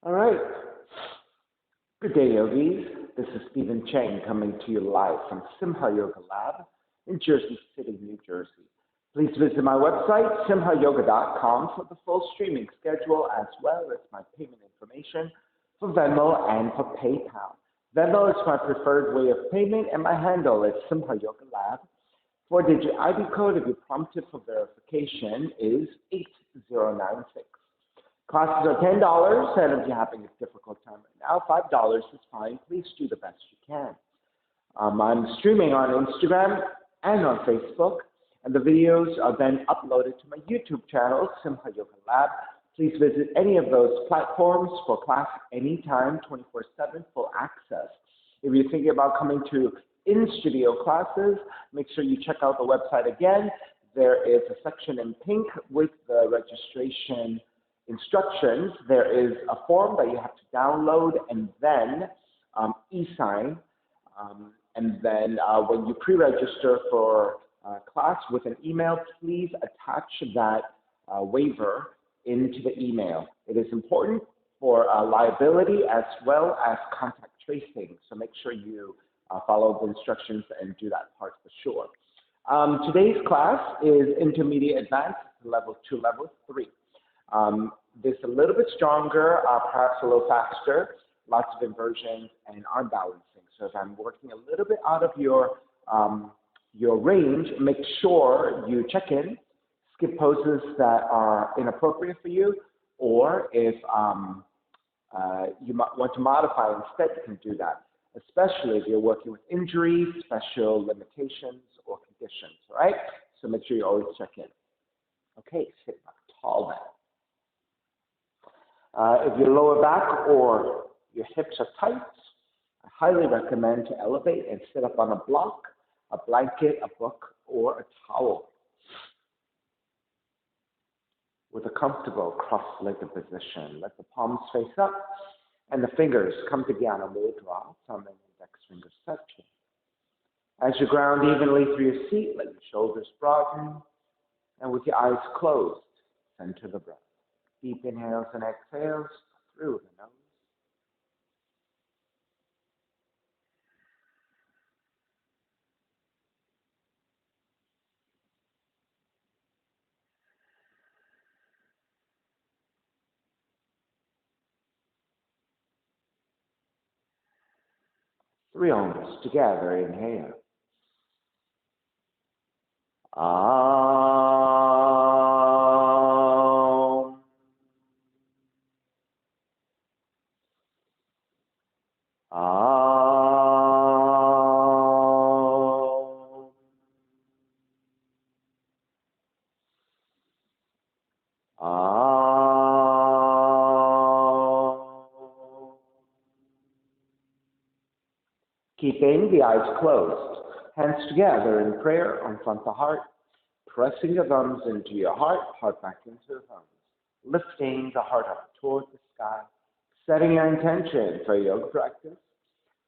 All right. Good day, yogis. This is Stephen Chang coming to you live from Simha Yoga Lab in Jersey City, New Jersey. Please visit my website, simhayoga.com, for the full streaming schedule as well as my payment information for Venmo and for PayPal. Venmo is my preferred way of payment, and my handle is Simha Yoga Lab. 4-digit ID code, if you're prompted for verification, is 8096. Classes are $10, and if you're having a difficult time right now, $5 is fine. Please do the best you can. I'm streaming on Instagram and on Facebook, and the videos are then uploaded to my YouTube channel, Simha Yoga Lab. Please visit any of those platforms for class anytime, 24/7, full access. If you're thinking about coming to in-studio classes, make sure you check out the website again. There is a section in pink with the registration instructions. There is a form that you have to download and then e-sign. And then when you pre-register for class with an email, please attach that waiver into the email. It is important for liability as well as contact tracing. So make sure you follow the instructions and do that part for sure. Today's class is Intermediate Advanced, Level 2, Level 3. This is a little bit stronger, perhaps a little faster, lots of inversions and arm balancing. So if I'm working a little bit out of your range, make sure you check in, skip poses that are inappropriate for you, or if you want to modify instead, you can do that, especially if you're working with injuries, special limitations, or conditions, all right? So make sure you always check in. Okay, sit up tall now. If your lower back or your hips are tight, I highly recommend to elevate and sit up on a block, a blanket, a book, or a towel with a comfortable cross-legged position. Let the palms face up and the fingers come to Jnana Mudra, thumb and index fingers touching. As you ground evenly through your seat, let your shoulders broaden, and with your eyes closed, center the breath. Deep inhales and exhales through the nose. Three arms together, inhale. Keeping the eyes closed, hands together in prayer on front of the heart, pressing the thumbs into your heart, heart back into the thumbs, lifting the heart up toward the sky, setting your intention for yoga practice,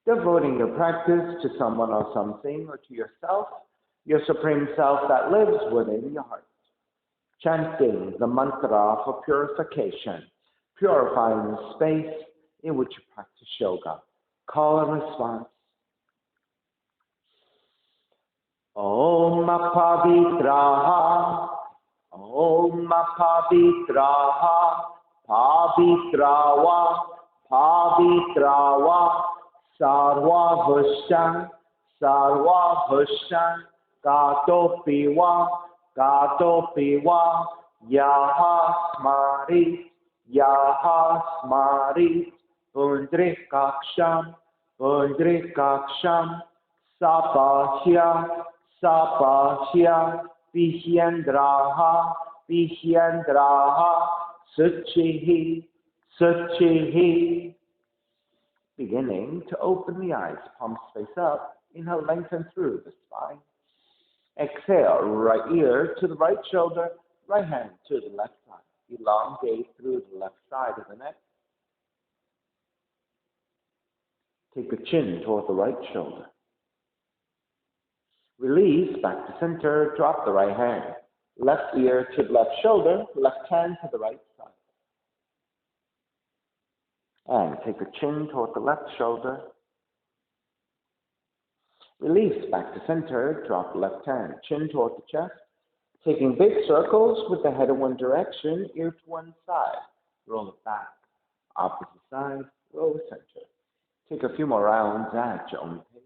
devoting your practice to someone or something or to yourself, your supreme self that lives within your heart. Chanting the mantra for purification, purifying the space in which you practice yoga. Call and response. Om Pavitraha, Om Pavitraha, Pavitrawa, Pavitrawa, Sarva Vushan, Sarva Vushan, Gato Piwa, Yaha Smari, Pundrikaksham, Sapahya, Vihyandraha, Suchihi. Beginning to open the eyes, palms face up, inhale, lengthen through the spine. Exhale, right ear to the right shoulder, right hand to the left side. Elongate through the left side of the neck. Take the chin toward the right shoulder. Release back to center, drop the right hand. Left ear to the left shoulder, left hand to the right side. And take the chin toward the left shoulder. Release back to center. Drop the left hand. Chin toward the chest. Taking big circles with the head in one direction, ear to one side. Roll it back. Opposite side. Roll the center. Take a few more rounds at your own pace.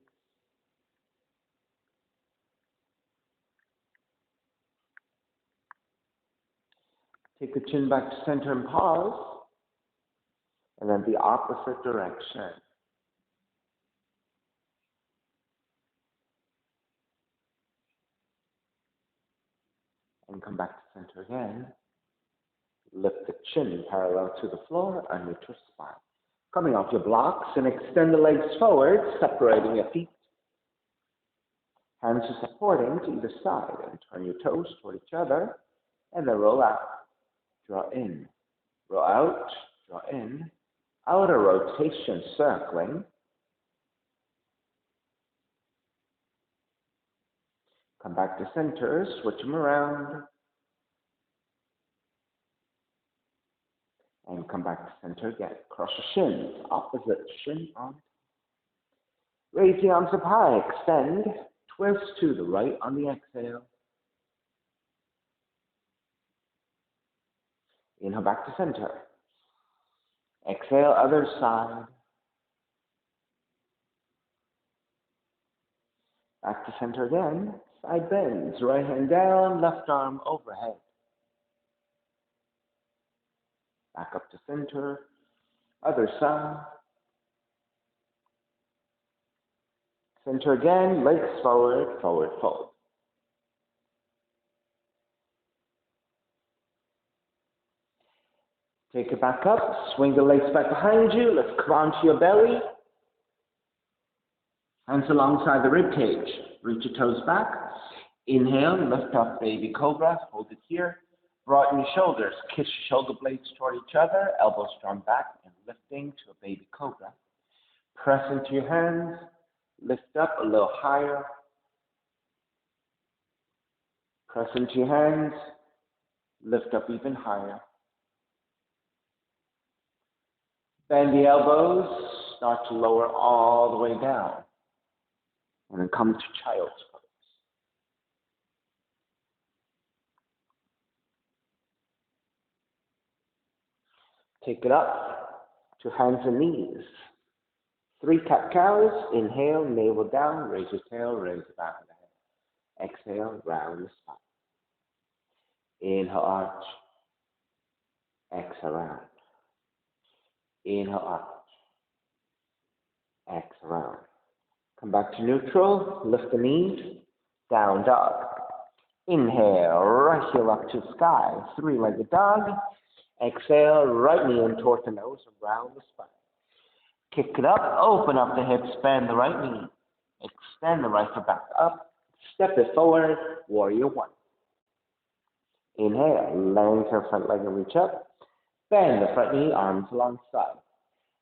Take the chin back to center and pause. And then the opposite direction. And come back to center again. Lift the chin parallel to the floor and neutral spine. Coming off your blocks and extend the legs forward, separating your feet. Hands are supporting to either side and turn your toes toward each other and then roll out. Draw in. Roll out. Draw in. Outer rotation circling. Come back to center, switch them around. And come back to center again. Cross your shins, opposite shin on. Raise the arms up high, extend, twist to the right on the exhale. Inhale back to center. Exhale, other side. Back to center again. Side bends, right hand down, left arm overhead. Back up to center, other side. Center again, legs forward, forward fold. Take it back up, swing the legs back behind you, let's come onto your belly. Hands alongside the rib cage, reach your toes back. Inhale, lift up baby cobra, hold it here. Broaden your shoulders, kiss your shoulder blades toward each other, elbows drawn back and lifting to a baby cobra. Press into your hands, lift up a little higher. Press into your hands, lift up even higher. Bend the elbows, start to lower all the way down. And then come to child's pose. Take it up to hands and knees. 3 cat-cows. Inhale, navel down, raise your tail, raise the back of the head. Exhale, round the spine. Inhale, arch. Exhale, round. Inhale, arch. Exhale, round. Come back to neutral. Lift the knees. Down dog. Inhale, right heel up to sky. 3-legged dog. Exhale, right knee in toward the nose, around the spine. Kick it up, open up the hips, bend the right knee. Extend the right foot back up. Step it forward, warrior 1. Inhale, lengthen front leg and reach up. Bend the front knee, arms alongside.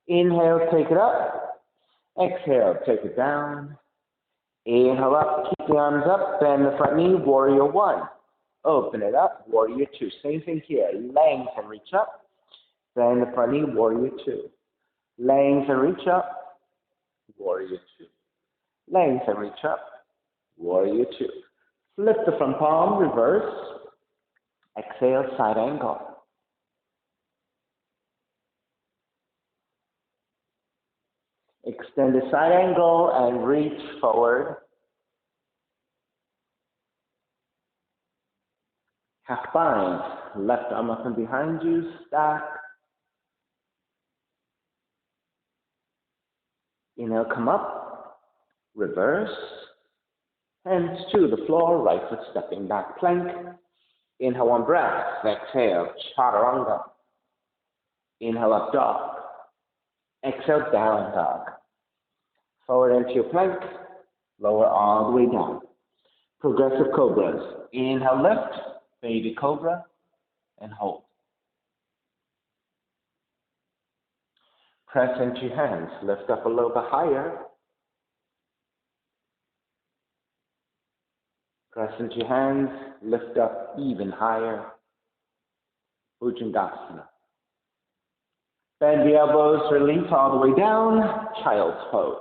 Inhale, take it up. Exhale, take it down. Inhale up, keep the arms up, bend the front knee, warrior 1. Open it up, warrior 2. Same thing here, lengthen, reach up. Bend the front knee, warrior 2. Lengthen, reach up, warrior 2. Lengthen, reach up, warrior 2. Flip the front palm, reverse. Exhale, side angle. Extend the side angle and reach forward. Half bind. Left arm up and behind you, stack. Inhale, come up. Reverse. Hands to the floor, right foot stepping back, plank. Inhale, 1 breath. Exhale, chaturanga. Inhale, up dog. Exhale, down dog. Forward into your plank. Lower all the way down. Progressive cobras. Inhale, lift. Baby cobra. And hold. Press into your hands. Lift up a little bit higher. Press into your hands. Lift up even higher. Bhujangasana. Bend the elbows, release all the way down, child's pose.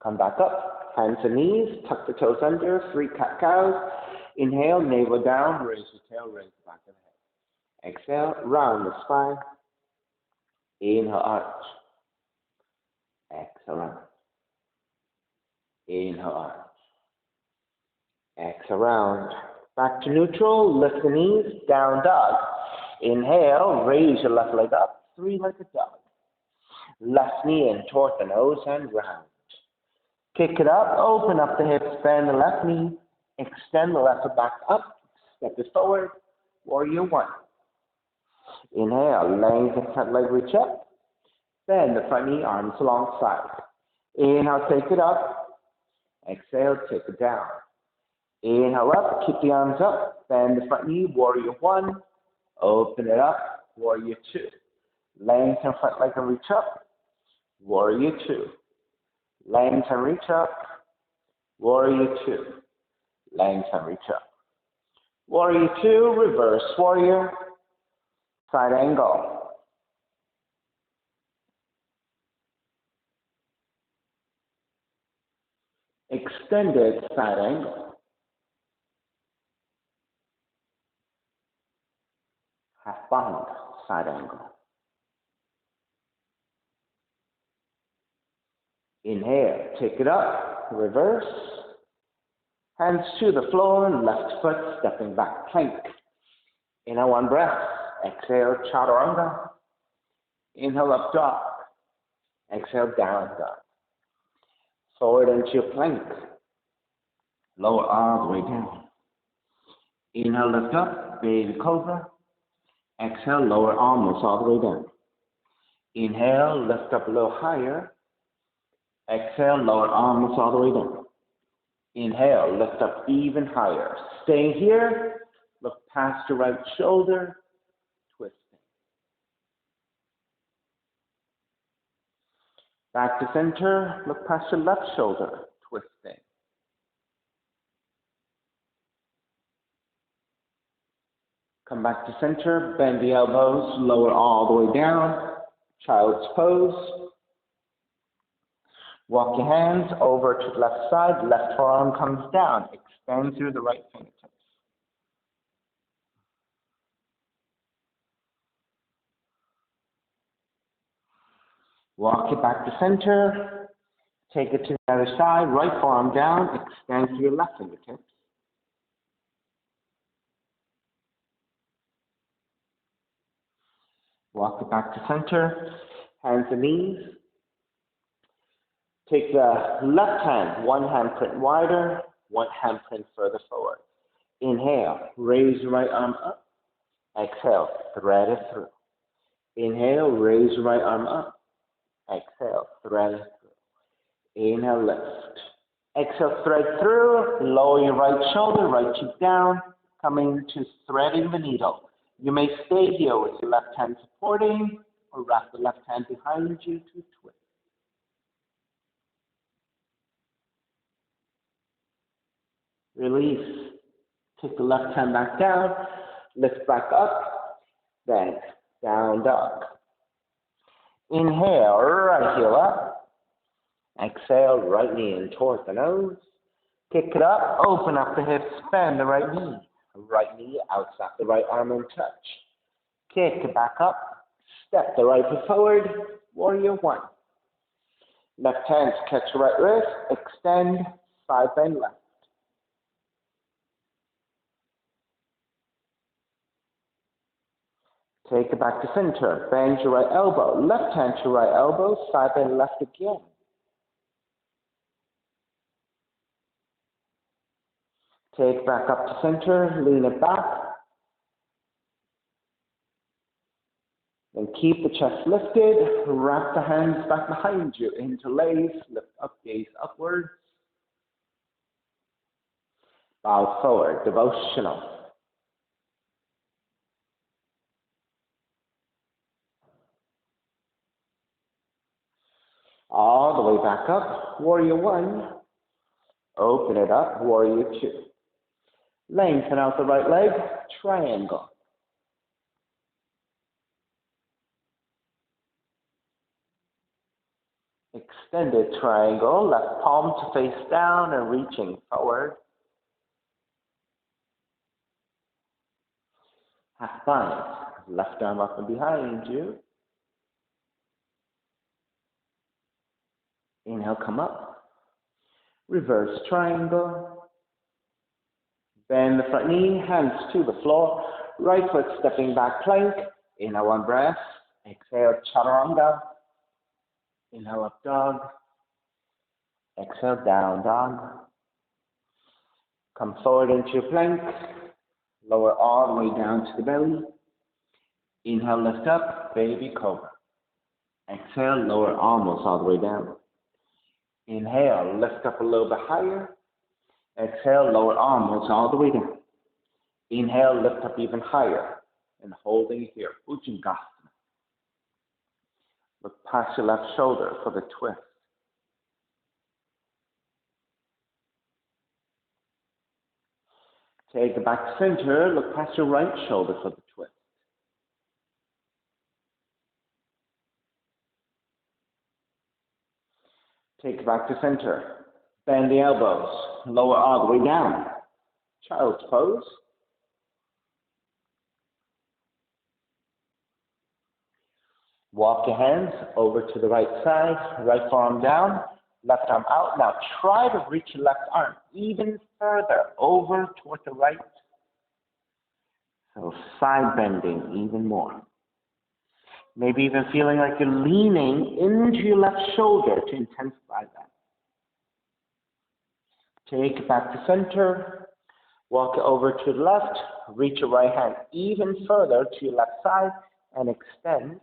Come back up, hands and knees, tuck the toes under, 3 cat-cows. Inhale, navel down, raise your tail, raise the back of the head. Exhale, round the spine. Inhale, arch. Exhale, round. Inhale, arch. Exhale, round. Back to neutral, lift the knees, down dog. Inhale, raise your left leg up, 3-legged dog. Left knee in toward the nose and round. Kick it up, open up the hips, bend the left knee, extend the left back up, step it forward, warrior 1. Inhale, lengthen front leg, reach up, bend the front knee, arms alongside. Inhale, take it up, exhale, take it down. Inhale up, keep the arms up, bend the front knee, warrior 1, open it up, warrior 2. Lengthen front leg and reach up, warrior 2. Lengthen, reach up, warrior 2. Lengthen, reach up. Warrior 2, reverse warrior, side angle. Extended side angle. Half bind, side angle. Inhale, take it up, reverse. Hands to the floor, left foot stepping back, plank. Inhale, 1 breath. Exhale, chaturanga. Inhale, up dog. Exhale, down dog. Forward into your plank. Lower all the way down. Inhale, lift up, baby cobra. Exhale, lower almost all the way down. Inhale, lift up a little higher. Exhale, lower almost all the way down. Inhale, lift up even higher. Stay here, look past your right shoulder, twisting. Back to center, look past your left shoulder, twisting. Come back to center, bend the elbows, lower all the way down, child's pose. Walk your hands over to the left side, left forearm comes down, extend through the right fingertips. Walk it back to center, take it to the other side, right forearm down, extend through your left fingertips. Walk it back to center, hands and knees. Take the left hand, 1 hand print wider, 1 hand print further forward. Inhale, raise your right arm up. Exhale, thread it through. Inhale, raise your right arm up. Exhale, thread it through. Inhale, lift. Exhale, thread through. Lower your right shoulder, right cheek down, coming to threading the needle. You may stay here with your left hand supporting, or wrap the left hand behind you to twist. Release. Take the left hand back down, lift back up, then down dog. Inhale, right heel up. Exhale, right knee in toward the nose. Kick it up, open up the hips, bend the right knee. Right knee outside the right arm and touch. Kick it back up, step the right foot forward, warrior 1. Left hand to catch the right wrist, extend, side bend left. Take it back to center, bend your right elbow, left hand to right elbow, side bend left again. Take it back up to center, lean it back. Then keep the chest lifted, wrap the hands back behind you, interlace, lift up, gaze upwards. Bow forward, devotional. All the way back up, warrior 1. Open it up, warrior two. Lengthen out the right leg, triangle. Extended triangle, left palm to face down and reaching forward. Half bind, left arm up and behind you. Inhale, come up. Reverse triangle. Bend the front knee, hands to the floor. Right foot stepping back plank. Inhale, one breath. Exhale, chaturanga. Inhale, up dog. Exhale, down dog. Come forward into your plank. Lower all the way down to the belly. Inhale, lift up, baby cobra. Exhale, lower almost all the way down. Inhale, lift up a little bit higher. Exhale, lower almost all the way down. Inhale, lift up even higher. And holding here, Bhujangasana. Look past your left shoulder for the twist. Take it back to center. Look past your right shoulder for the twist. Take it back to center. Bend the elbows. Lower all the way down. Child's pose. Walk your hands over to the right side. Right forearm down. Left arm out. Now try to reach your left arm even further over toward the right. So side bending even more. Maybe even feeling like you're leaning into your left shoulder to intensify that. Take it back to center. Walk it over to the left. Reach your right hand even further to your left side and extend.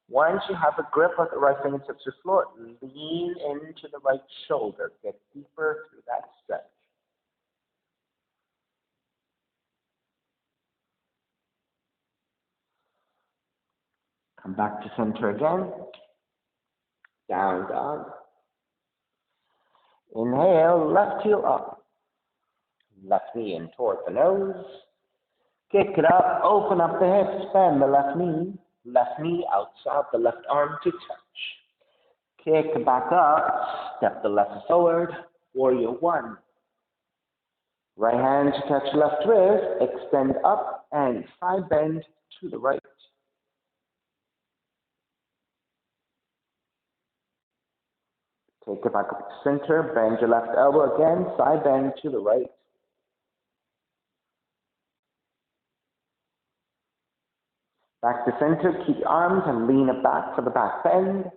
Once you have a grip of the right fingertips to the floor, lean into the right shoulder. Get deeper through that stretch. Come back to center again. Down dog. Inhale, left heel up. Left knee in toward the nose. Kick it up, open up the hips, bend the left knee. Left knee outside the left arm to touch. Kick back up, step the left forward, warrior one. Right hand to touch left wrist, extend up and side bend to the right. Take it back up to center, bend your left elbow again, side bend to the right. Back to center, keep your arms and lean it back for the back bend.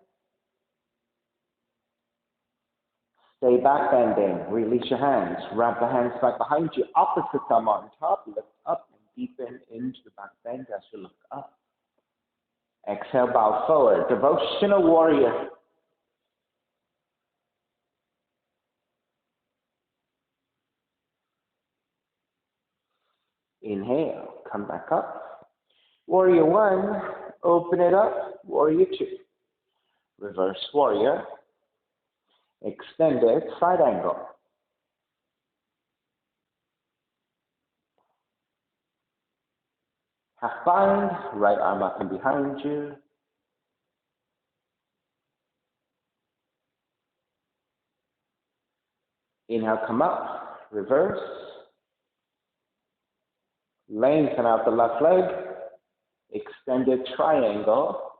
Stay back bending, release your hands, wrap the hands back behind you, opposite thumb on top, lift up and deepen into the back bend as you look up. Exhale, bow forward, devotional warrior. Inhale, come back up. Warrior one, open it up, warrior two. Reverse warrior, extended side angle. Half bind, right arm up and behind you. Inhale, come up, reverse. Lengthen out the left leg, extended triangle.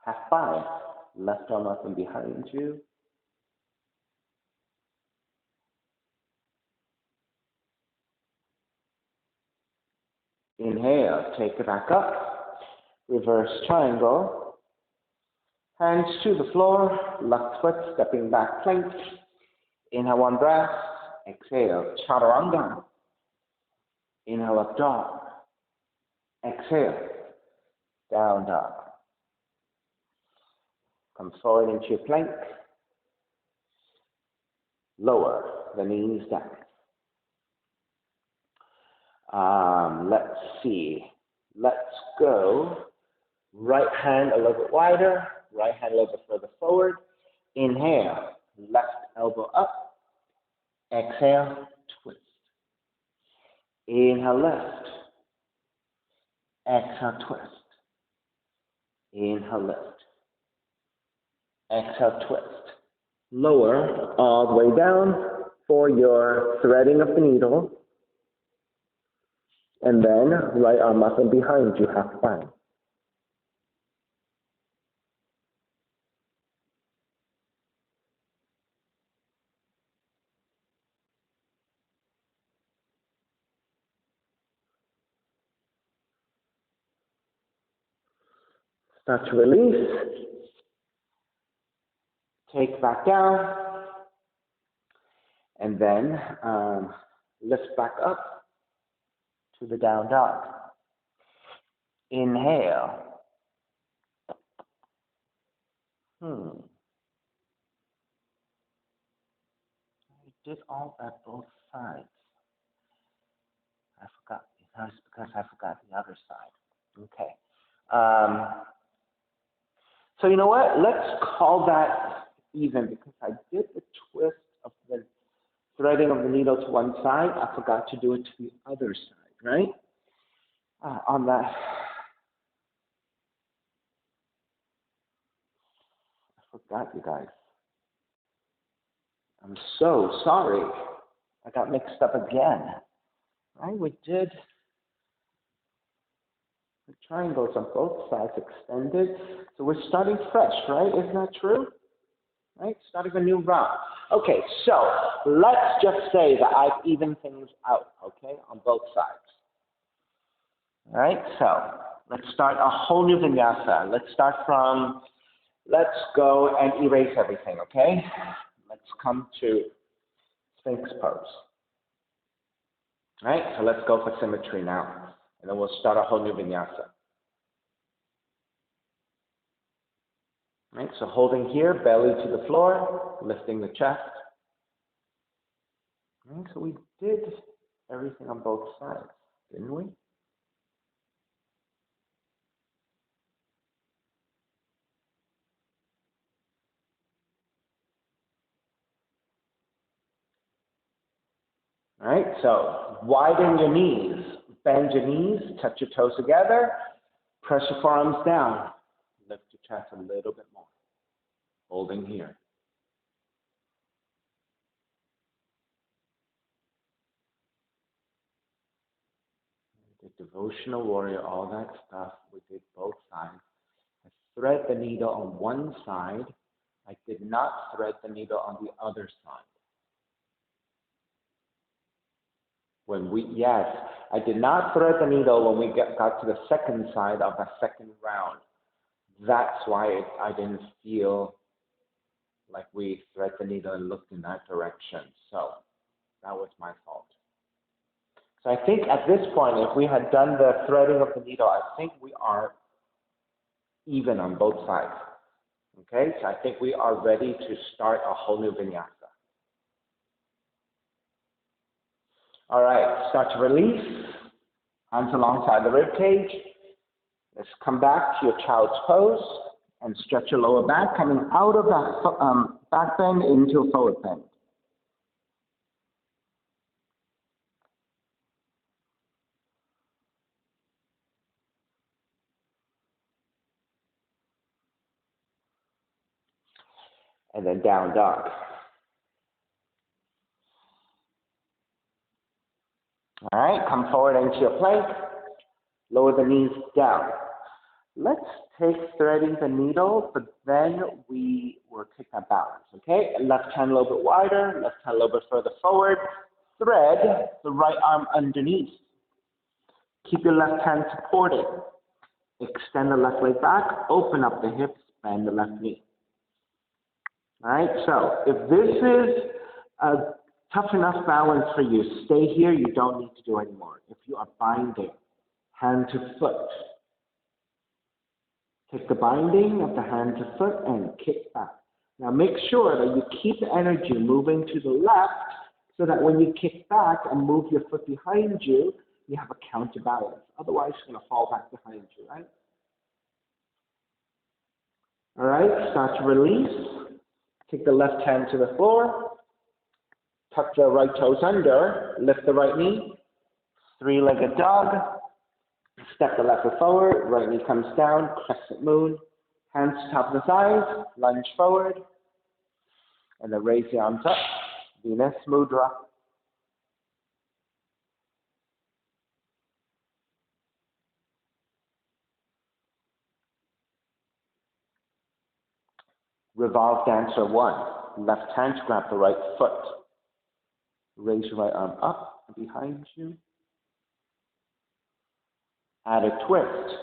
Half bind, left arm up and behind you. Inhale, take it back up, reverse triangle. Hands to the floor, left foot stepping back plank. Inhale, one breath. Exhale, chaturanga. Inhale, up dog. Exhale, down dog. Come forward into your plank. Lower the knees down. Let's see. Let's go Right hand a little bit wider, right hand a little bit further forward. Inhale, left elbow up. Exhale, twist. Inhale, left. Exhale, twist. Inhale, lift. Exhale, twist. Lower all the way down for your threading of the needle. And then right arm up and behind you, half plank. Start to release. Take back down. And then lift back up to the down dog. Inhale. I did all at both sides. I forgot. That's because I forgot the other side. Okay. So you know what? Let's call that even because I did the twist of the threading of the needle to one side. I forgot to do it to the other side, right? On that. I forgot, you guys. I'm so sorry. I got mixed up again. Right? We did the triangles on both sides extended. So we're starting fresh, right? Isn't that true? Right? Starting a new round. Okay, so let's just say that I've evened things out, okay, on both sides. All right, so let's start a whole new vinyasa. Let's start from, let's go and erase everything, okay? Let's come to Sphinx pose. All right, so let's go for symmetry now. And then we'll start a whole new vinyasa. Right, so holding here, belly to the floor, lifting the chest. Right, so we did everything on both sides, didn't we? All right, so widen your knees, bend your knees, touch your toes together, press your forearms down, lift your chest a little bit more, holding here. We did devotional warrior, all that stuff, we did both sides. I thread the needle on one side, I did not thread the needle on the other side. Yes, I did not thread the needle when we got to the second side of the second round. That's why I didn't feel like we thread the needle and looked in that direction. So that was my fault. So I think at this point, if we had done the threading of the needle, I think we are even on both sides. Okay, so I think we are ready to start a whole new vinyasa. All right, start to release. Hands alongside the rib cage. Let's come back to your child's pose and stretch your lower back, coming out of that back bend into a forward bend. And then down dog. All right, come forward into your plank. Lower the knees down. Let's take threading the needle, but then we will take that balance, okay? Left hand a little bit wider, left hand a little bit further forward. Thread the right arm underneath. Keep your left hand supported. Extend the left leg back, open up the hips, bend the left knee. All right, so if this is a tough enough balance for you, stay here, you don't need to do anymore. If you are binding, hand to foot, take the binding of the hand to foot and kick back. Now make sure that you keep the energy moving to the left so that when you kick back and move your foot behind you, you have a counterbalance. Otherwise, you're going to fall back behind you, right? All right, start to release. Take the left hand to the floor. Tuck the right toes under. Lift the right knee. Three-legged dog. Step the left foot forward. Right knee comes down. Crescent moon. Hands to top of the thighs. Lunge forward. And then raise the arms up. Venus Mudra. Revolve dancer one. Left hand to grab the right foot. Raise your right arm up and behind you. Add a twist.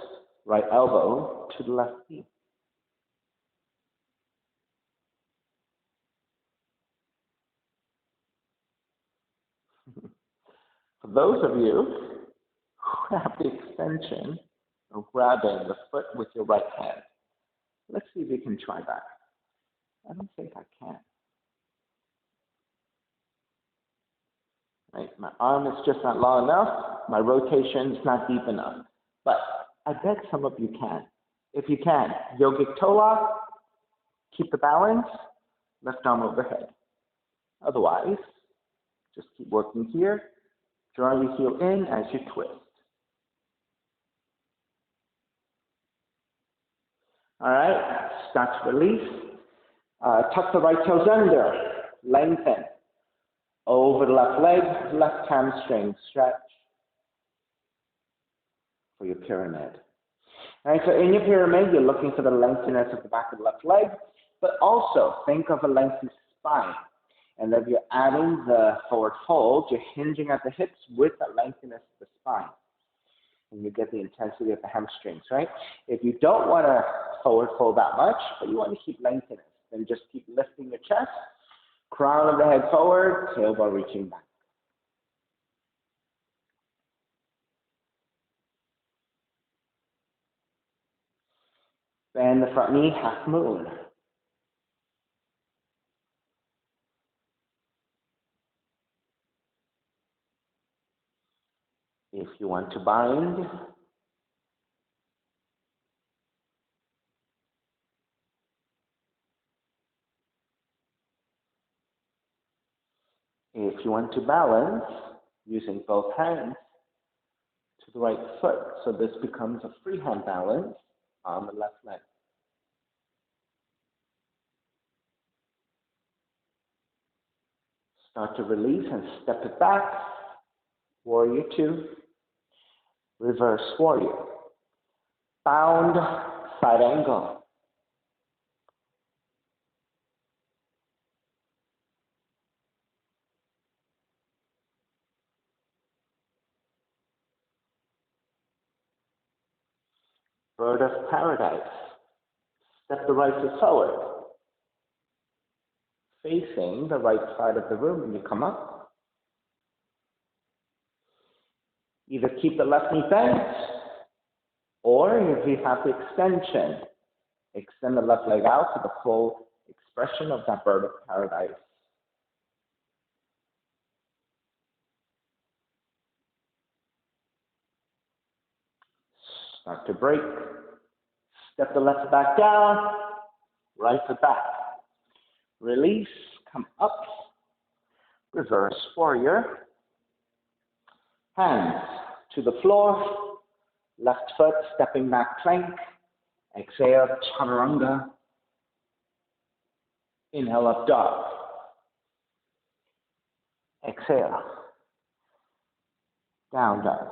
Right elbow to the left knee. For those of you who have the extension of grabbing the foot with your right hand, let's see if you can try that. I don't think I can. Right, my arm is just not long enough. My rotation is not deep enough. But I bet some of you can. If you can, yogic toe lock, keep the balance, left arm overhead. Otherwise, just keep working here. Draw your heel in as you twist. All right, start to release. Tuck the right toes under, lengthen. Over the left leg, left hamstring, stretch for your pyramid. All right, so in your pyramid, you're looking for the lengthiness of the back of the left leg, but also think of a lengthy spine. And if you're adding the forward fold, you're hinging at the hips with that lengthiness of the spine. And you get the intensity of the hamstrings, right? If you don't want to forward fold that much, but you want to keep lengthiness, then just keep lifting your chest, crown of the head forward, tailbone reaching back. Bend the front knee, half moon. If you want to bind, if you want to balance, using both hands to the right foot, so this becomes a freehand balance on the left leg. Start to release and step it back. Warrior two, reverse warrior. Bound, side angle. Bird of paradise. Step the right foot forward, facing the right side of the room when you come up. Either keep the left knee bent, or if you have the extension, extend the left leg out to the full expression of that bird of paradise. Start to break. Step the left foot back down, right foot back. Release, come up, reverse warrior. Hands to the floor, left foot stepping back plank. Exhale, chaturanga. Inhale, up dog. Exhale, down dog.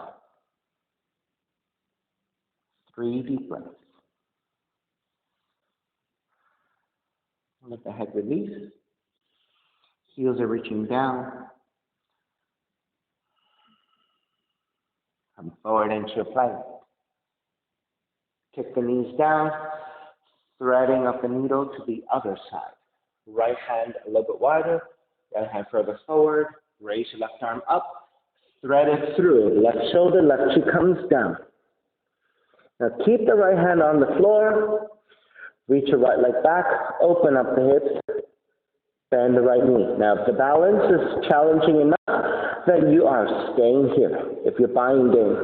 3 deep breaths. Let the head release. Heels are reaching down. Come forward into your plank. Kick the knees down, threading up the needle to the other side. Right hand a little bit wider, right hand further forward. Raise your left arm up, thread it through. Left shoulder, left cheek comes down. Now keep the right hand on the floor. Reach your right leg back, open up the hips, bend the right knee. Now, if the balance is challenging enough, then you are staying here. If you're binding,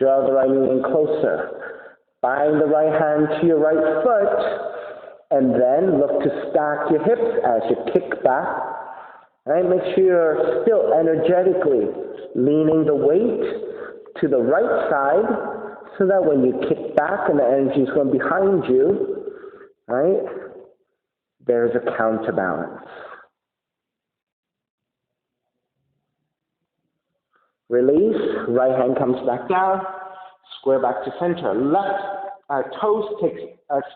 draw the right knee in closer. Bind the right hand to your right foot, And then look to stack your hips as you kick back. Right? Make sure you're still energetically leaning the weight to the right side so that when you kick back and the energy is going behind you, right, there's a counterbalance. Release, right hand comes back down, square back to center. Left toes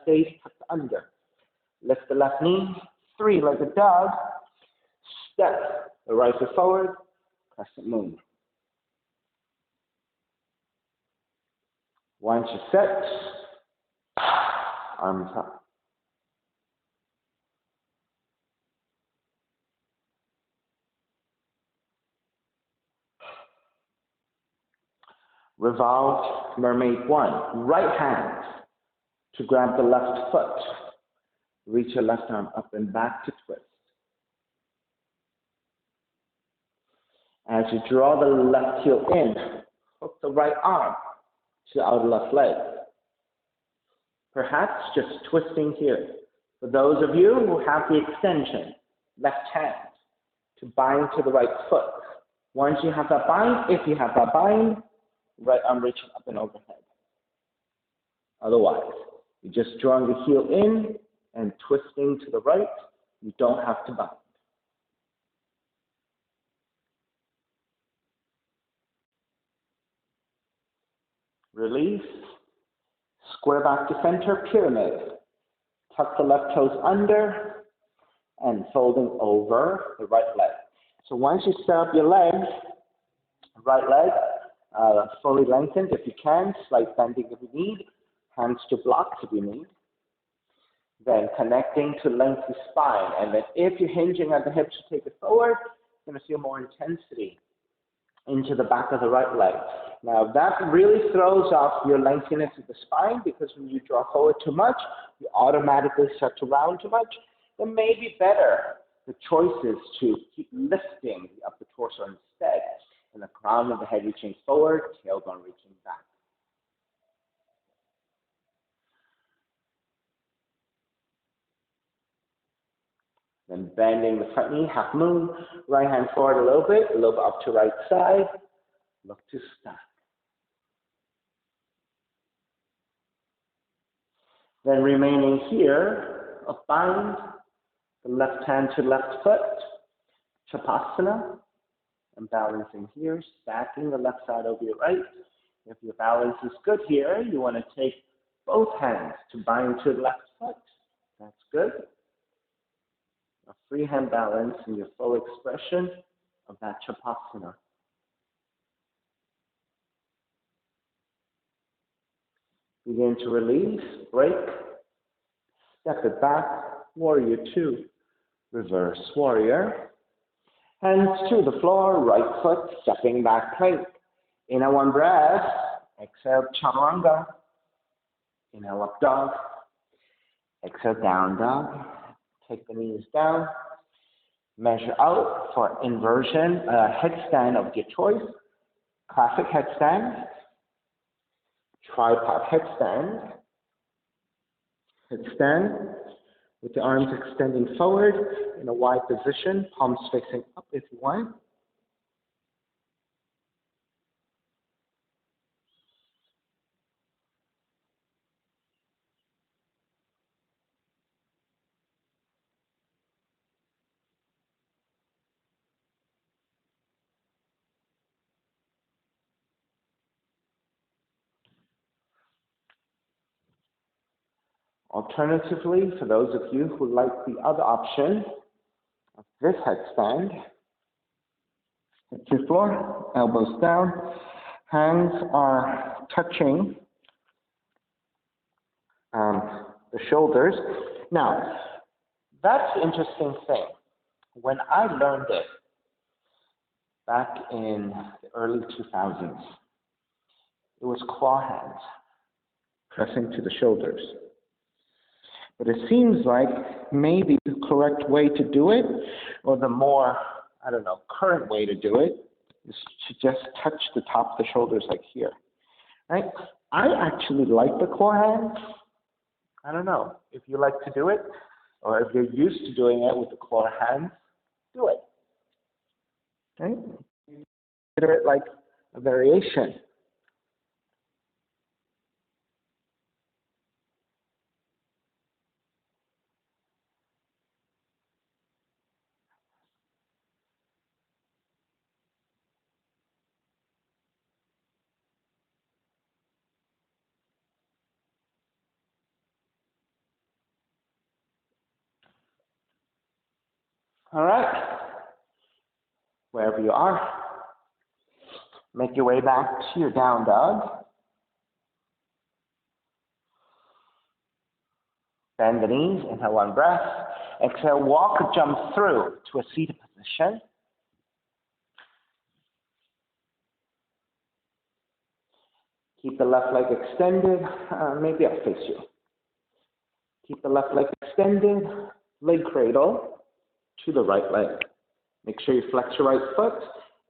stays tucked under. Lift the left knee, three-legged dog. Step the right foot forward, crescent moon. Once you're set, arms up. Revolved mermaid one. Right hand to grab the left foot. Reach your left arm up and back to twist. As you draw the left heel in, hook the right arm to the outer left leg. Perhaps just twisting here. For those of you who have the extension, left hand to bind to the right foot. Once you have that bind, if you have that bind, right arm reaching up and overhead. Otherwise, you're just drawing the heel in and twisting to the right. You don't have to bind. Release. Square back to center, pyramid. Tuck the left toes under and folding over the right leg. So once you set up your legs, right leg fully lengthened if you can, slight bending if you need, hands to blocks if you need. Then connecting to lengthy spine. And then if you're hinging at the hips to take it forward, you're going to feel more intensity into the back of the right leg. Now that really throws off your lengthiness of the spine because when you draw forward too much, you automatically start to round too much. It may be better. The choice is to keep lifting the upper torso instead, and the crown of the head reaching forward, tailbone reaching back. Then bending the front knee, half moon, right hand forward a little bit up to right side. Look to stack. Then remaining here, a bind, the left hand to left foot, Chapasana, and balancing here, stacking the left side over your right. If your balance is good here, you want to take both hands to bind to the left foot. That's good. A free hand balance in your full expression of that Chapasana. Begin to release, break, step it back, warrior two, reverse warrior. Hands to the floor, right foot, stepping back plank. Inhale one breath, exhale chaturanga. Inhale up dog, exhale down dog. Take the knees down, measure out for inversion, headstand of your choice, classic headstand, tripod headstand, headstand with the arms extending forward in a wide position, palms facing up if you want. Alternatively, for those of you who like the other option of this headstand, hit your floor, elbows down, hands are touching the shoulders. Now, that's the interesting thing. When I learned it back in the early 2000s, it was claw hands pressing to the shoulders. But it seems like maybe the correct way to do it, or the more, current way to do it, is to just touch the top of the shoulders like here, right? I actually like the claw hands I don't know if you like to do it or if you're used to doing it with the claw hands, do it. Right? Consider it like a variation. All right. Wherever you are, make your way back to your down dog. Bend the knees, inhale one breath. Exhale, walk or jump through to a seated position. Keep the left leg extended. Maybe I'll face you. Keep the left leg extended, leg cradle to the right leg. Make sure you flex your right foot.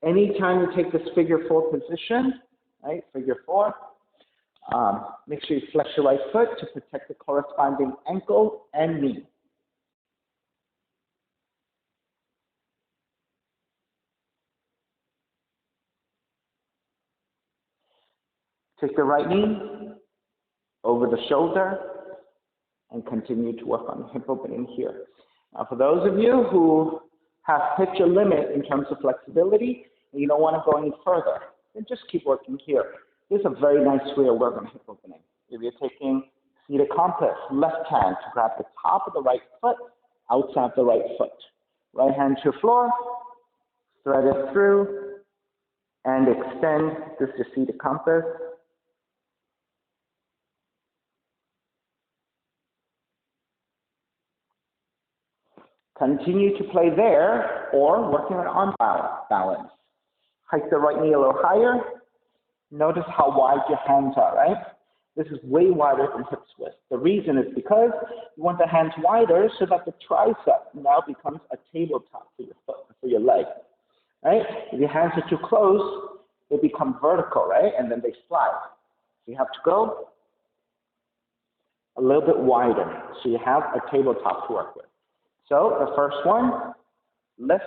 Anytime you take this figure four position, right, figure four, make sure you flex your right foot to protect the corresponding ankle and knee. Take the right knee over the shoulder and continue to work on hip opening here. Now, for those of you who have hit your limit in terms of flexibility and you don't want to go any further, then just keep working here. This is a very nice way of working on hip opening. If you're taking seated compass, left hand to grab the top of the right foot, outside the right foot. Right hand to your floor, thread it through, and extend. This is your seated compass. Continue to play there or working on arm balance. Hike the right knee a little higher. Notice how wide your hands are, right? This is way wider than hip width. The reason is because you want the hands wider so that the tricep now becomes a tabletop for your foot, for your leg, right? If your hands are too close, they become vertical, right? And then they slide. So you have to go a little bit wider so you have a tabletop to work with. So the first one, lift,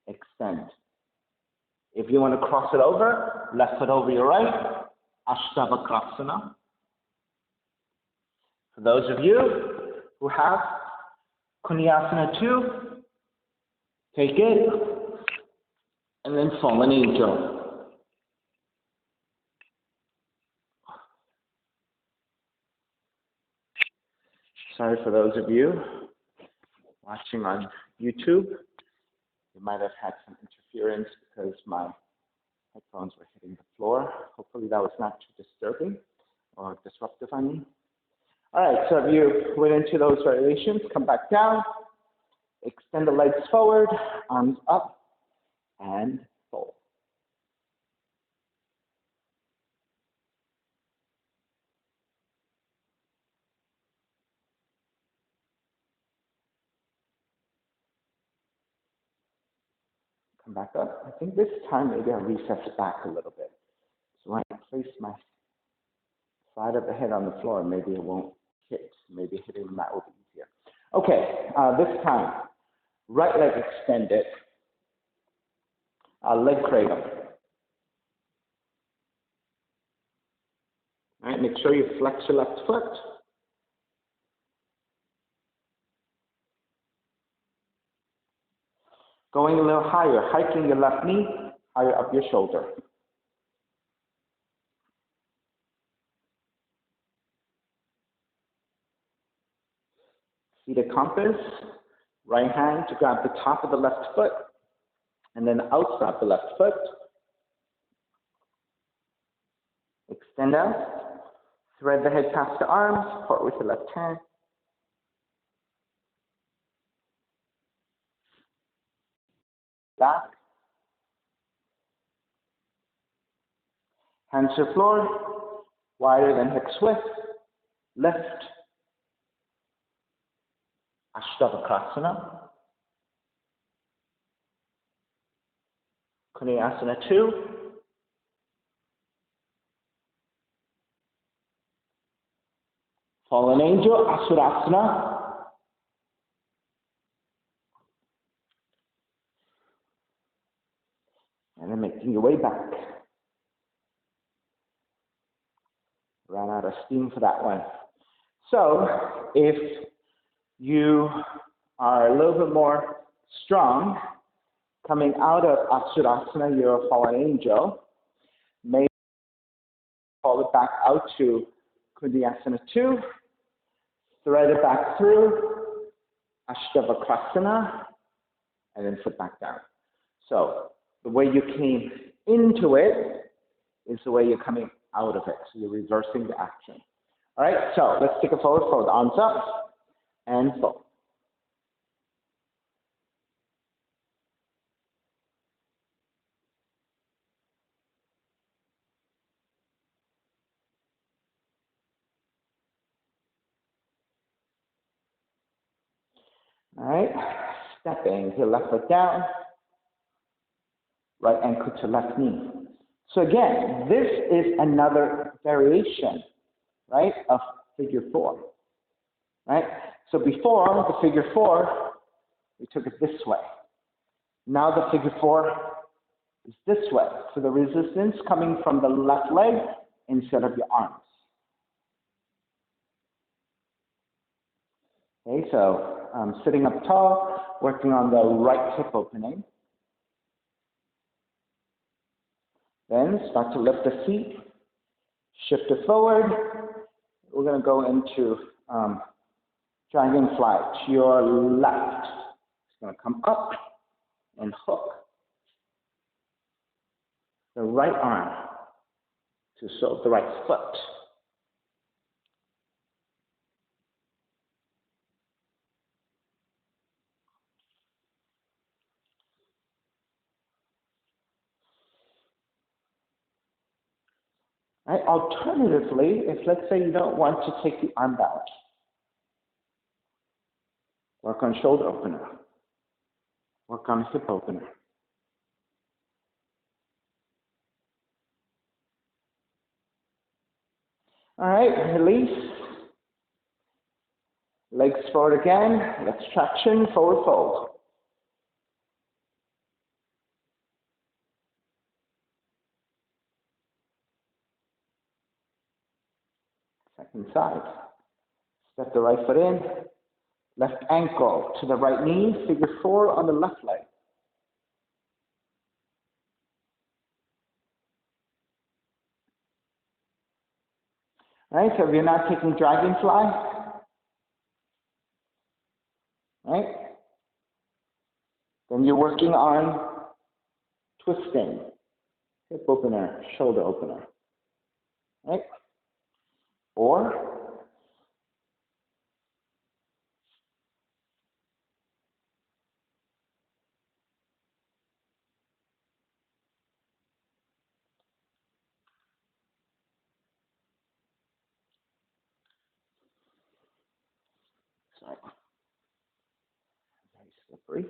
extend. If you want to cross it over, left foot over your right, Ashtavakrasana. For those of you who have Kunyasana 2, take it, and then fallen angel. Sorry for those of you watching on YouTube. You might have had some interference because my headphones were hitting the floor. Hopefully that was not too disturbing or disruptive on me. All right, so if you went into those variations, come back down, extend the legs forward, arms up, and fold. Come back up. I think this time maybe I'll recess back a little bit. So when I place my side of the head on the floor, maybe it won't hit. Maybe hitting the mat will be easier. Okay, this time, right leg extended, leg cradle. All right, make sure you flex your left foot. Going a little higher, hiking your left knee higher up your shoulder. Seated compass, right hand to grab the top of the left foot, and then outside the left foot. Extend out, thread the head past the arms, support with the left hand. Back. Hands to the floor, wider than hips width. Lift. Ashtavakrasana. Kunyasana 2. Fallen Angel, Asurasana. And then making your way back. Ran out of steam for that one. So if you are a little bit more strong, coming out of Asurasana, you're a fallen angel, maybe fall it back out to Kundiyasana 2, thread it back through, Ashtavakrasana, and then sit back down. So the way you came into it is the way you're coming out of it. So you're reversing the action. All right, so let's take a forward fold. Arms up and fold. All right, stepping your left foot down, right ankle to left knee. So again, this is another variation, right, of figure 4, right? So before the figure 4, we took it this way. Now the figure 4 is this way. So the resistance coming from the left leg instead of your arms. Okay, so sitting up tall, working on the right hip opening. Then start to lift the feet, shift it forward. We're going to go into Dragonfly to your left. It's going to come up and hook the right arm to sole the right foot. Right? Alternatively, if let's say you don't want to take the arm balance, work on shoulder opener, work on hip opener. All right, release. Legs forward again. Let's traction, forward fold. Second side. Step the right foot in. Left ankle to the right knee. Figure 4 on the left leg. All right, so if you're not taking Dragonfly, right, then you're working on twisting, hip opener, shoulder opener, right? Or sorry, very slippery.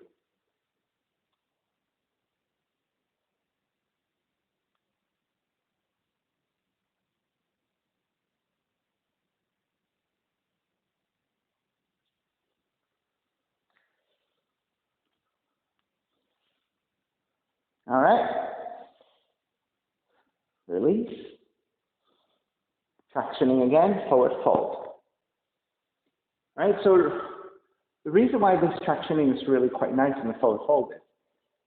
All right, release. Tractioning again, forward fold. All right, so the reason why this tractioning is really quite nice in the forward fold is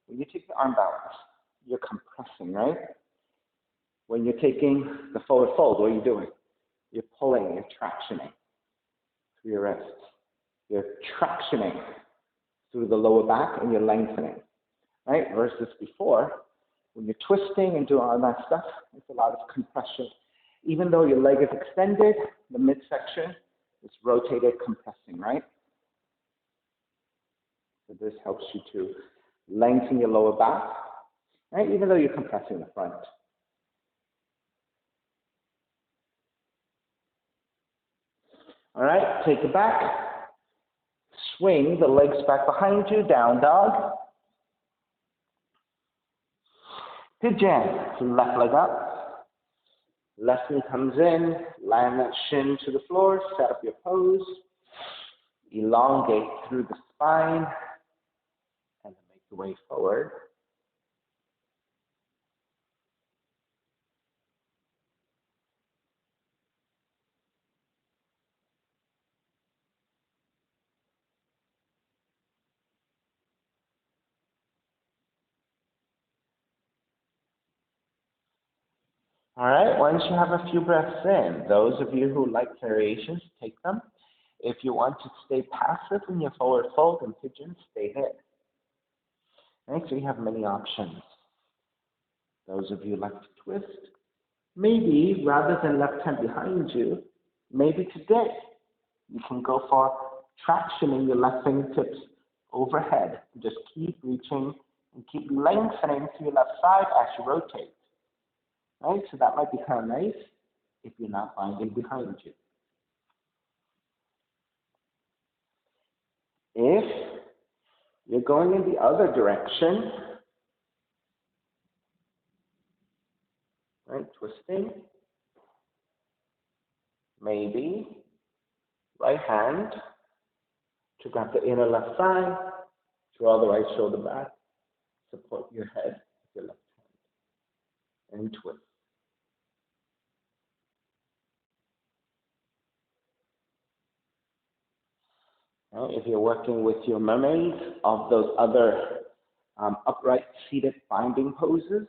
when you take the arm balance, you're compressing, right? When you're taking the forward fold, what are you doing? You're pulling, you're tractioning through your wrists. You're tractioning through the lower back and you're lengthening, right? Versus before, when you're twisting and doing all that stuff, it's a lot of compression. Even though your leg is extended, the midsection is rotated, compressing, right? So this helps you to lengthen your lower back, right? Even though you're compressing the front. All right, take it back. Swing the legs back behind you, down dog. Pigeon, left leg up. Left knee comes in, land that shin to the floor, set up your pose, elongate through the spine, and then make your way forward. All right, once you have a few breaths in, those of you who like variations, take them. If you want to stay passive in your forward fold and pigeon, stay there. Right, so you have many options. Those of you who like to twist, maybe rather than left hand behind you, maybe today you can go for traction in your left fingertips overhead. Just keep reaching and keep lengthening to your left side as you rotate. Right, so that might be kind of nice if you're not binding behind you. If you're going in the other direction, right, twisting, maybe right hand to grab the inner left thigh, draw the right shoulder back, support your head with your left hand, and twist. Right, if you're working with your mermaids of those other upright seated binding poses,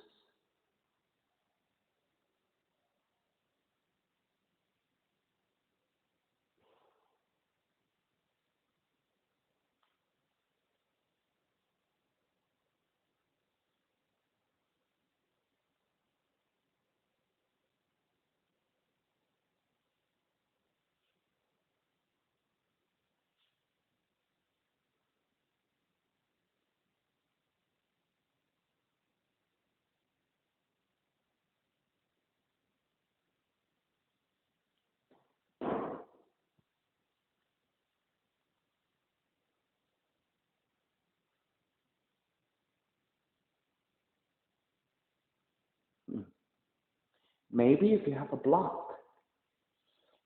maybe if you have a block,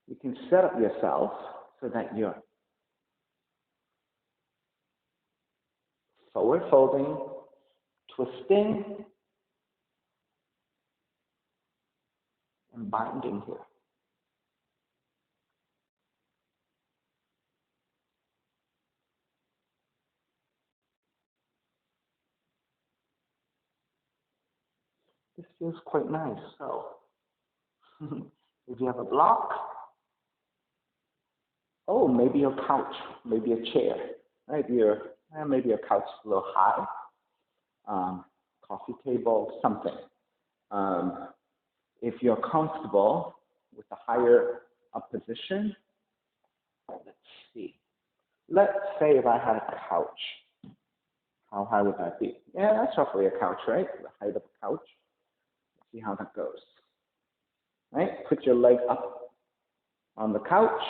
you can set up yourself so that you're forward folding, twisting, and binding here. This feels quite nice. So, if you have a block, oh, maybe your couch, maybe a chair, right? Maybe your couch is a little high, coffee table, something. If you're comfortable with a higher up position, let's see. Let's say if I had a couch, how high would that be? Yeah, that's roughly a couch, right? The height of a couch. Let's see how that goes. Right? Put your leg up on the couch.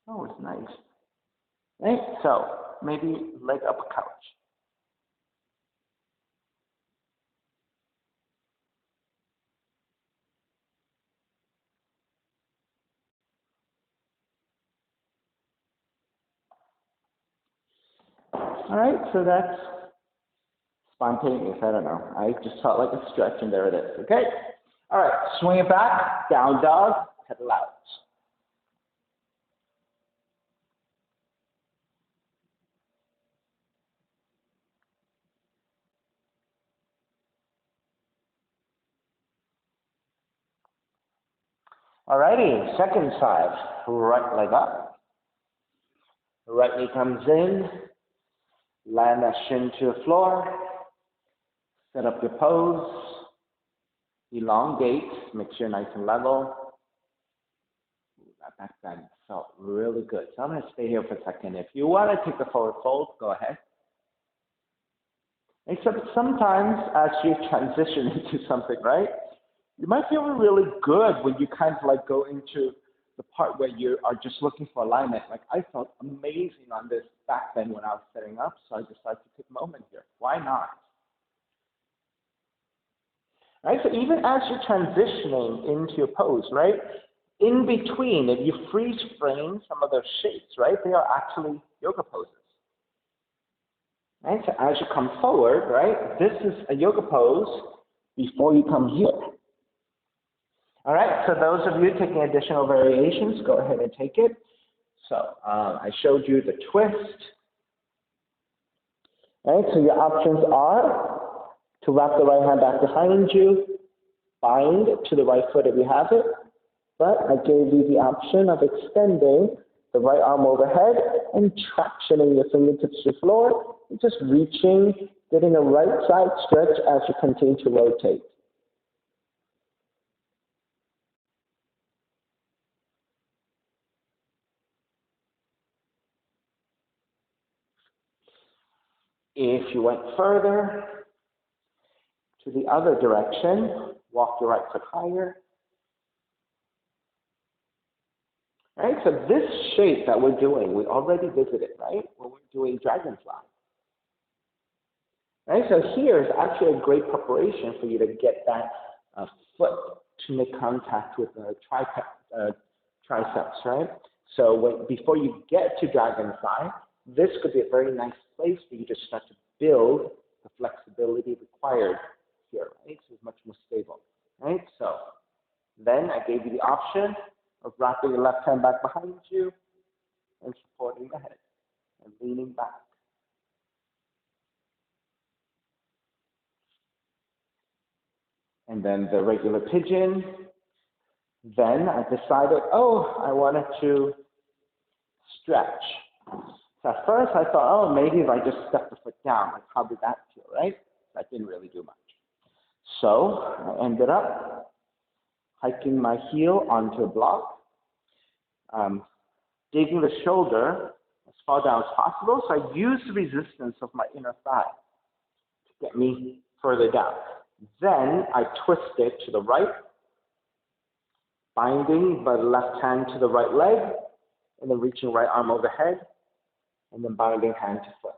Oh, it's nice. Right? So maybe leg up a couch. All right, so that's spontaneous. I don't know. I just felt like a stretch, and there it is. Okay? All right, swing it back, down dog, pedal out. All righty, second side, right leg up. Right knee comes in, land that shin to the floor, set up your pose, elongate, make sure you're nice and level. That back bend felt really good. So I'm going to stay here for a second. If you want to take the forward fold, go ahead. Except sometimes as you transition into something, right, you might feel really good when you kind of like go into the part where you are just looking for alignment. Like I felt amazing on this back then when I was setting up, so I decided to take a moment here. Why not? Right? So even as you're transitioning into your pose, right? In between, if you freeze frame some of those shapes, right? They are actually yoga poses. Right? So as you come forward, right? This is a yoga pose before you come here. All right, so those of you taking additional variations, go ahead and take it. So I showed you the twist. All right, so your options are to wrap the right hand back behind you, bind to the right foot if you have it, but I gave you the option of extending the right arm overhead and tractioning your fingertips to the floor, and just reaching, getting a right side stretch as you continue to rotate. If you went further to the other direction, walk your right foot higher. Right, so this shape that we're doing, we already visited, right? When we're doing Dragonfly. Right, so here is actually a great preparation for you to get that foot to make contact with the triceps, right? So before you get to Dragonfly, this could be a very nice place for you to start to build the flexibility required here, right? So it's much more stable, right? So then I gave you the option of wrapping your left hand back behind you and supporting the head and leaning back. And then the regular pigeon. Then I decided, I wanted to stretch. So at first I thought, maybe if I just step the foot down, like how did that feel, right? That didn't really do much. So I ended up hiking my heel onto a block, digging the shoulder as far down as possible. So I used the resistance of my inner thigh to get me further down. Then I twisted to the right, binding by the left hand to the right leg, and then reaching right arm overhead, and then binding hand to foot.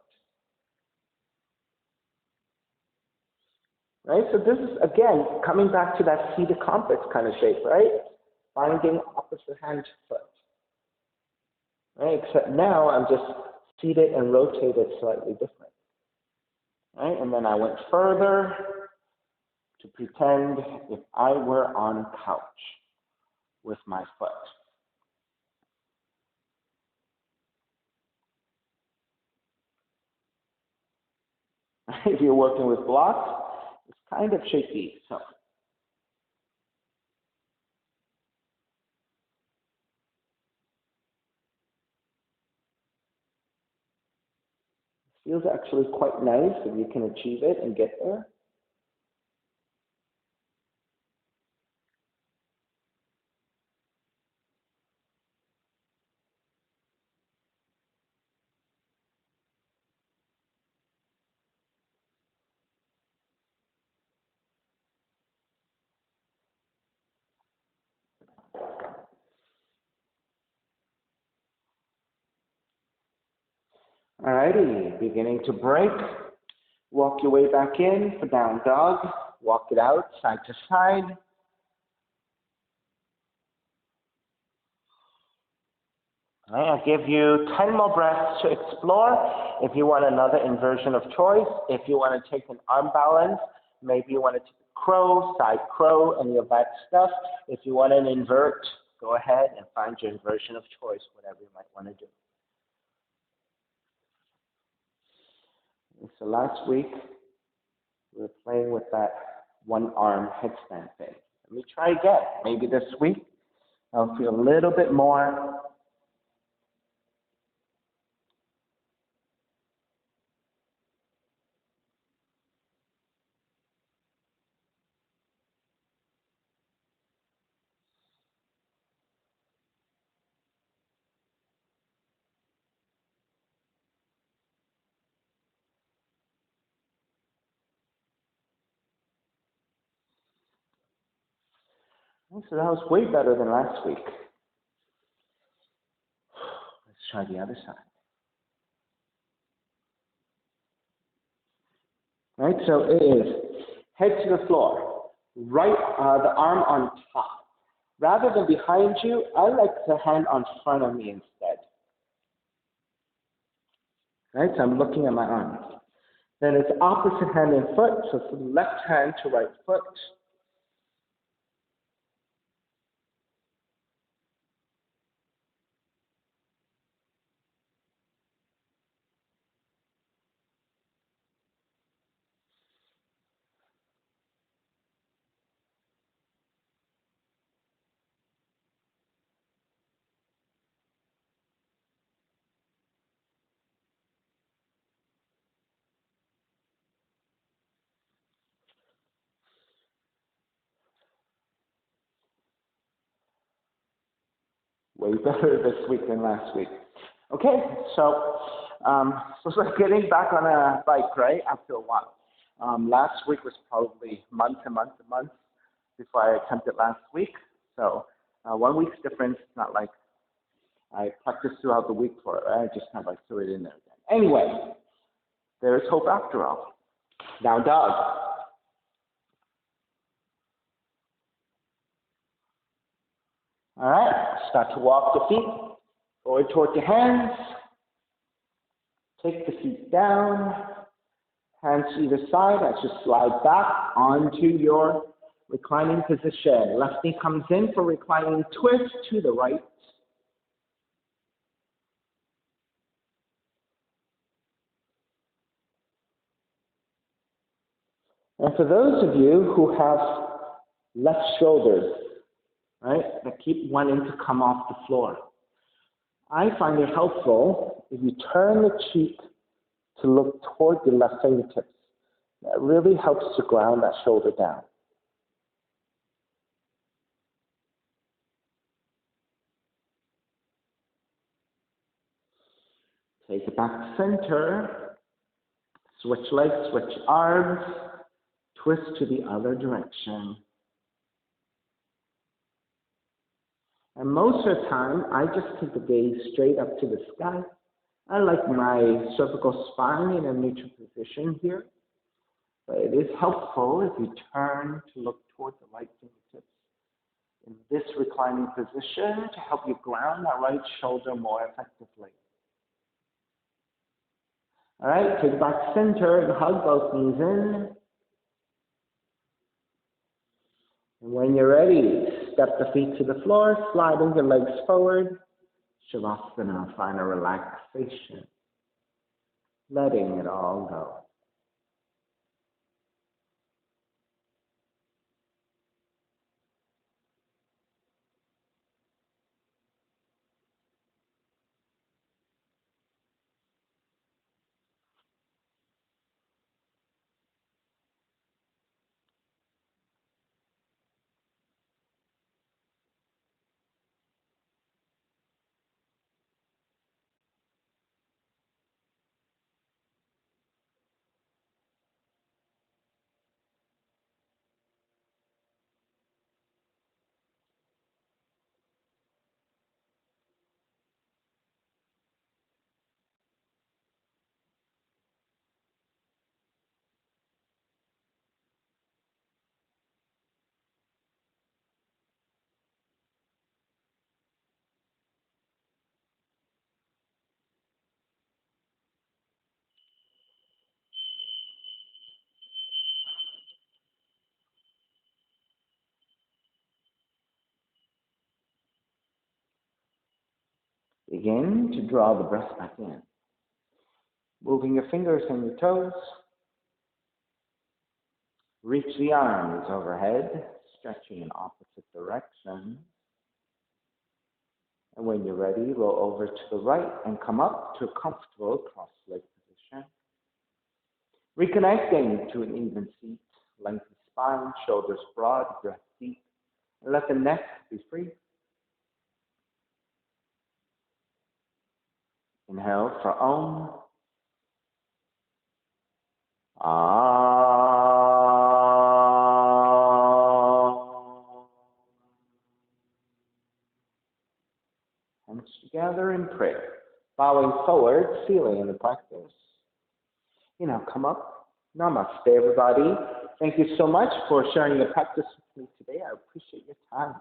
Right? So this is, again, coming back to that seated complex kind of shape, right? Binding opposite hand to foot. Right? Except now I'm just seated and rotated slightly different. Right? And then I went further to pretend if I were on a couch with my foot. If you're working with blocks, it's kind of shaky. So it feels actually quite nice if you can achieve it and get there. Alrighty, beginning to break. Walk your way back in for down dog. Walk it out side to side. All right, I'll give you 10 more breaths to explore. If you want another inversion of choice, if you want to take an arm balance, maybe you want to take a crow, side crow, any of that stuff. If you want an invert, go ahead and find your inversion of choice, whatever you might want to do. So last week, we were playing with that one arm headstand thing. Let me try again. Maybe this week, I'll feel a little bit more. So that was way better than last week. try the other side. Right, so it is head to the floor, right, the arm on top. Rather than behind you, I like the hand on front of me instead. Right, so I'm looking at my arm. Then it's opposite hand and foot, so from left hand to right foot. Way better this week than last week. Okay, so it's like getting back on a bike, right, after a while. Last week was probably months and months and months before I attempted last week. So 1 week's difference. It's not like I practiced throughout the week for it, right? I just kind of like threw it in there again. Anyway, there's hope after all. Now, dog. All right, start to walk the feet forward toward the hands. Take the feet down. Hands to either side as you slide back onto your reclining position. Left knee comes in for reclining twist to the right. And for those of you who have left shoulders, right, that keep wanting to come off the floor, I find it helpful if you turn the cheek to look toward the left fingertips. That really helps to ground that shoulder down. Take it back to center. Switch legs, switch arms. Twist to the other direction. And most of the time, I just keep the gaze straight up to the sky. I like my cervical spine in a neutral position here. But it is helpful if you turn to look toward the right fingertips in this reclining position to help you ground that right shoulder more effectively. All right, take it back to center and hug both knees in. And when you're ready, step the feet to the floor, sliding your legs forward. Shavasana, find a relaxation, letting it all go. Begin to draw the breath back in. Moving your fingers and your toes. Reach the arms overhead, stretching in opposite directions. And when you're ready, roll over to the right and come up to a comfortable cross-leg position. Reconnecting to an even seat, lengthen spine, shoulders broad, breath deep, and let the neck be free. Inhale for Om. Hands together in prayer. Bowing forward, feeling the practice. Come up. Namaste, everybody. Thank you so much for sharing your practice with me today. I appreciate your time.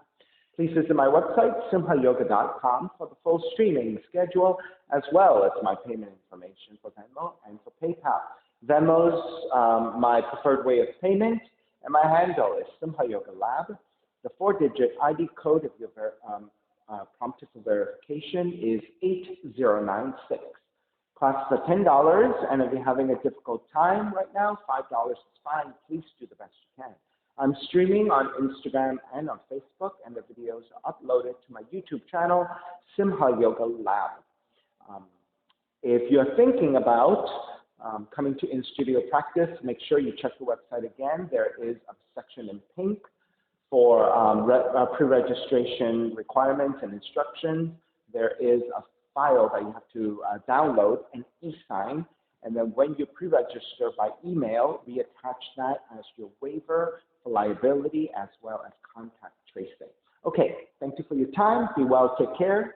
Please visit my website, simhayoga.com, for the full streaming schedule, as well as my payment information for Venmo and for PayPal. Venmo's my preferred way of payment, and my handle is Simha Yoga Lab. The 4-digit ID code, if you're prompted for verification, is 8096. Costs are $10, and if you're having a difficult time right now, $5 is fine. Please do the best you can. I'm streaming on Instagram and on Facebook, and the videos are uploaded to my YouTube channel, Simha Yoga Lab. If you're thinking about coming to in-studio practice, make sure you check the website again. There is a section in pink for pre-registration requirements and instructions. There is a file that you have to download and e-sign, and then when you pre-register by email, we attach that as your waiver for liability as well as contact tracing. Okay, thank you for your time. Be well, take care.